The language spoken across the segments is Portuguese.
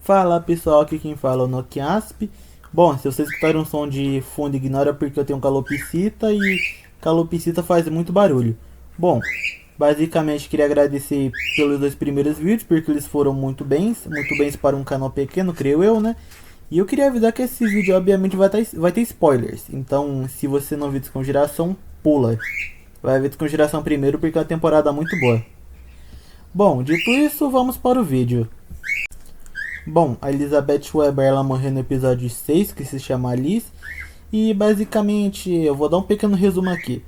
Fala pessoal, aqui quem fala é o Nokiasp. Bom, se vocês escutarem um som de fundo, ignora porque eu tenho um calopsita e calopsita faz muito barulho. Bom, basicamente queria agradecer pelos dois primeiros vídeos porque eles foram muito bens para um canal pequeno, creio eu, né? E eu queria avisar que esse vídeo obviamente vai ter spoilers, então se você não viu Desconjuração, pula. Vai ver Desconjuração primeiro porque é uma temporada muito boa. Bom, dito isso, vamos para o vídeo. Bom, a Elizabeth Weber ela morreu no episódio 6, que se chama Alice, e basicamente eu vou dar um pequeno resumo aqui.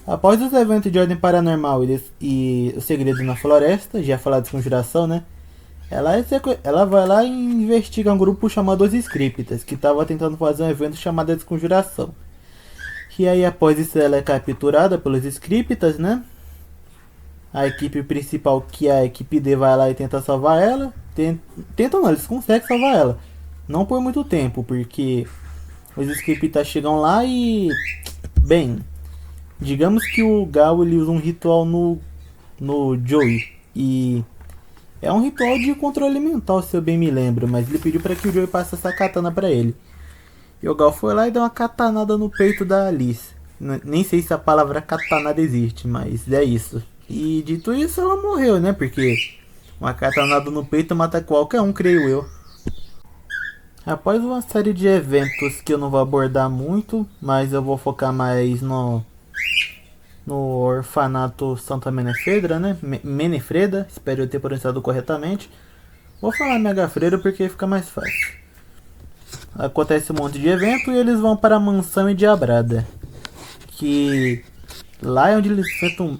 Após os eventos de ordem paranormal e o segredo na floresta, já falar de conjuração, né? Ela vai lá e investiga um grupo chamado Os Scriptas, que estava tentando fazer um evento chamado Desconjuração. E aí após isso ela é capturada pelos Scriptas, né? A equipe principal, que é a equipe D, vai lá e tenta salvar ela. Tentam não, eles conseguem salvar ela. Não por muito tempo, porque os Scriptas chegam lá e... Bem, digamos que o Gal ele usa um ritual no Joey. E é um ritual de controle mental, se eu bem me lembro. Mas ele pediu para que o Joey passe essa katana pra ele. E o Gal foi lá e deu uma katanada no peito da Alice. Nem sei se a palavra katanada existe, mas é isso. E dito isso, ela morreu, né? Porque uma katanada no peito mata qualquer um, creio eu. Após uma série de eventos que eu não vou abordar muito, mas eu vou focar mais no orfanato Santa Menefredra, né? Menefreda, espero eu ter pronunciado corretamente. Vou falar Mega Freira porque fica mais fácil. Acontece um monte de evento e eles vão para a mansão Endiabrada. Que lá é onde eles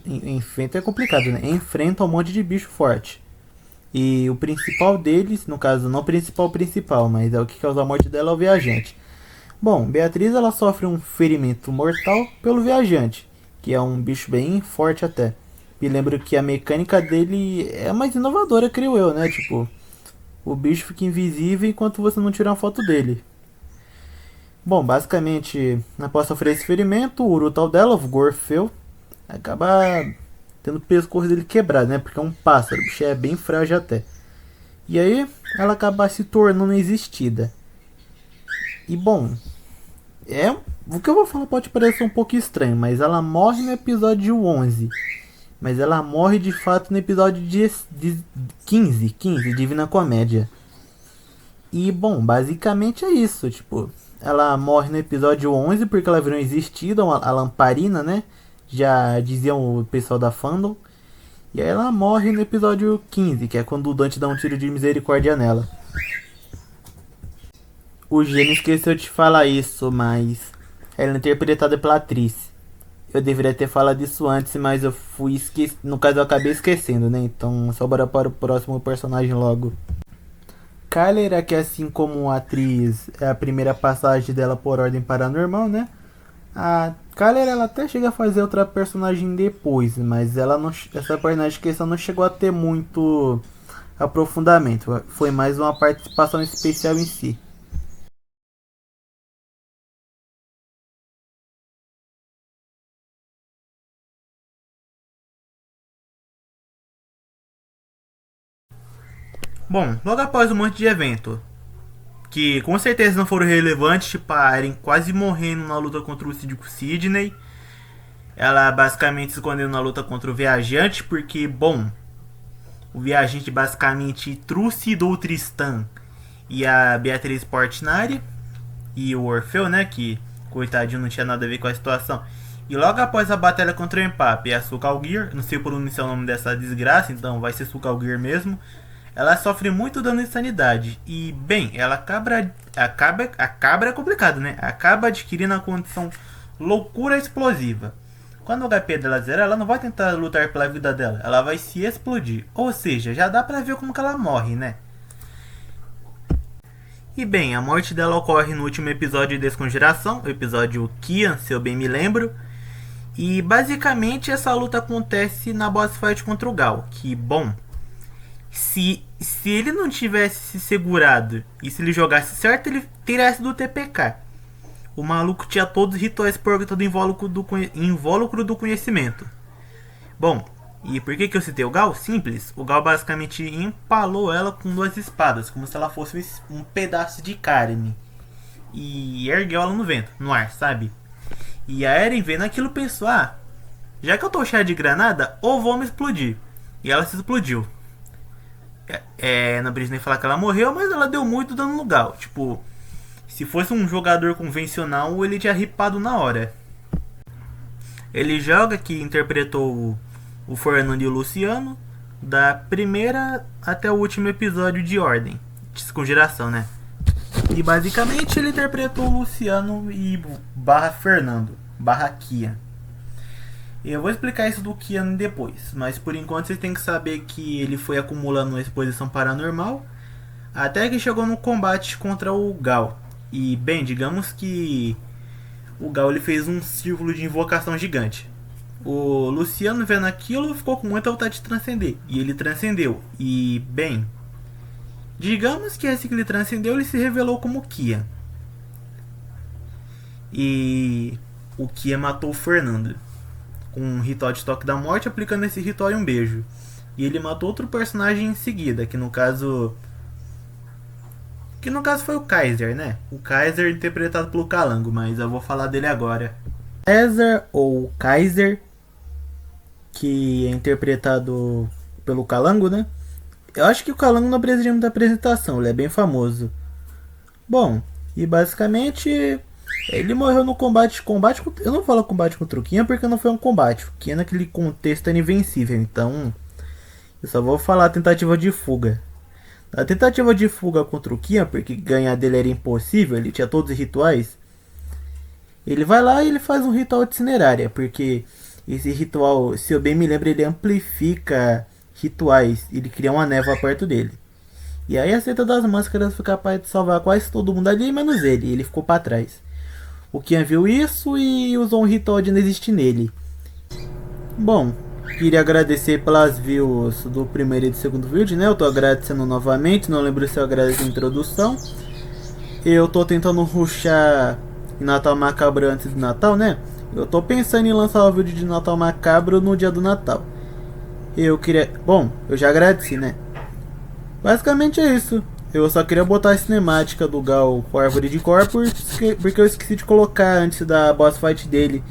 enfrentam é complicado, né? Enfrentam um monte de bicho forte. E o principal deles, no caso não o principal, mas é o que causa a morte dela é o viajante. Bom, Beatriz ela sofre um ferimento mortal pelo viajante, que é um bicho bem forte até. Me lembro que a mecânica dele é mais inovadora, creio eu, né? Tipo, o bicho fica invisível enquanto você não tira uma foto dele. Bom, basicamente, após sofrer esse ferimento, o Urutal dela, o Gorfeu, acaba tendo o pescoço dele quebrado, né? Porque é um pássaro, o bicho é bem frágil até. E aí, ela acaba se tornando existida. E bom, o que eu vou falar pode parecer um pouco estranho, mas ela morre no episódio 11. Mas ela morre de fato no episódio 15, Divina Comédia. E bom, basicamente é isso, tipo, ela morre no episódio 11 porque ela virou existida, a lamparina, né? Já diziam o pessoal da fandom. E aí ela morre no episódio 15, que é quando o Dante dá um tiro de misericórdia nela. O gênio esqueceu de falar isso, mas ela é interpretada pela atriz. Eu deveria ter falado isso antes, mas eu fui esquecido. No caso, eu acabei esquecendo, né? Então, só bora para o próximo personagem logo. Kyler, que assim como a atriz, é a primeira passagem dela por ordem paranormal, né? A Kyler, ela até chega a fazer outra personagem depois, mas ela não, essa personagem que não chegou a ter muito aprofundamento. Foi mais uma participação especial em si. Bom, logo após um monte de evento, que com certeza não foram relevantes para Eren quase morrendo na luta contra o Síndico Sidney, ela basicamente se escondeu na luta contra o Viajante, porque, bom, o Viajante basicamente trucidou o Tristan e a Beatriz Portinari e o Orfeu, né, que coitadinho não tinha nada a ver com a situação. E logo após a batalha contra o Empap e a Sukalgir, não sei pronunciar o nome dessa desgraça, então vai ser Sukalgir mesmo, ela sofre muito dano de sanidade. E, bem, ela acaba é complicado, né? Acaba adquirindo a condição loucura explosiva. Quando o HP dela zera, ela não vai tentar lutar pela vida dela, ela vai se explodir. Ou seja, já dá pra ver como que ela morre, né? E bem, a morte dela ocorre no último episódio de Desconjuração, o episódio Kian, se eu bem me lembro. E basicamente essa luta acontece na boss fight contra o Gal, que, bom, se ele não tivesse se segurado e se ele jogasse certo, ele teria sido TPK. O maluco tinha todos os rituais por todo invólucro do conhecimento. Bom, E por que eu citei o Gal? Simples, o Gal basicamente empalou ela com 2 espadas, como se ela fosse um pedaço de carne. E ergueu ela no vento, no ar, sabe? E a Eren vendo aquilo pensou, já que eu tô cheia de granada, ou vou me explodir. E ela se explodiu. Não precisa nem falar que ela morreu, mas ela deu muito dano no Gal. Tipo, se fosse um jogador convencional, ele tinha ripado na hora. Ele joga que interpretou o Fernando e o Luciano da primeira até o último episódio de Ordem, com geração, né? E basicamente ele interpretou o Luciano e barra Fernando, barra Kian. E eu vou explicar isso do Kian depois, mas por enquanto vocês têm que saber que ele foi acumulando uma exposição paranormal até que chegou no combate contra o Gal. E bem, digamos que o Gal ele fez um círculo de invocação gigante. O Luciano vendo aquilo ficou com muita vontade de transcender. E ele transcendeu. E bem, digamos que assim que ele transcendeu, ele se revelou como Kian. E o Kian matou o Fernando com um ritual de toque da morte, aplicando esse ritual em um beijo. E ele matou outro personagem em seguida, que no caso foi o Kaiser, né? O Kaiser interpretado pelo Calango, mas eu vou falar dele agora. César ou Kaiser, que é interpretado pelo Calango, né? Eu acho que o Calango não precisa de muita apresentação, ele é bem famoso. Bom, e basicamente ele morreu no combate. Eu não falo combate contra o Kian porque não foi um combate. O Kian naquele contexto era invencível, então eu só vou falar a tentativa de fuga. A tentativa de fuga contra o Kian, porque ganhar dele era impossível, ele tinha todos os rituais. Ele vai lá e ele faz um ritual de cinerária, porque esse ritual, se eu bem me lembro, ele amplifica rituais, ele cria uma névoa perto dele. E aí a Seita das Máscaras foi capaz de salvar quase todo mundo ali, menos ele ficou para trás. O Kian viu isso e usou um ritual de não existir nele. Bom, queria agradecer pelas views do primeiro e do segundo vídeo, né? Eu tô agradecendo novamente, não lembro se eu agradeci a introdução. Eu tô tentando rushar Natal Macabro antes do Natal, né? Eu tô pensando em lançar o vídeo de Natal Macabro no dia do Natal. Eu queria... Bom, eu já agradeci, né? Basicamente é isso. Eu só queria botar a cinemática do Gal com a árvore de corpos, porque eu esqueci de colocar antes da boss fight dele.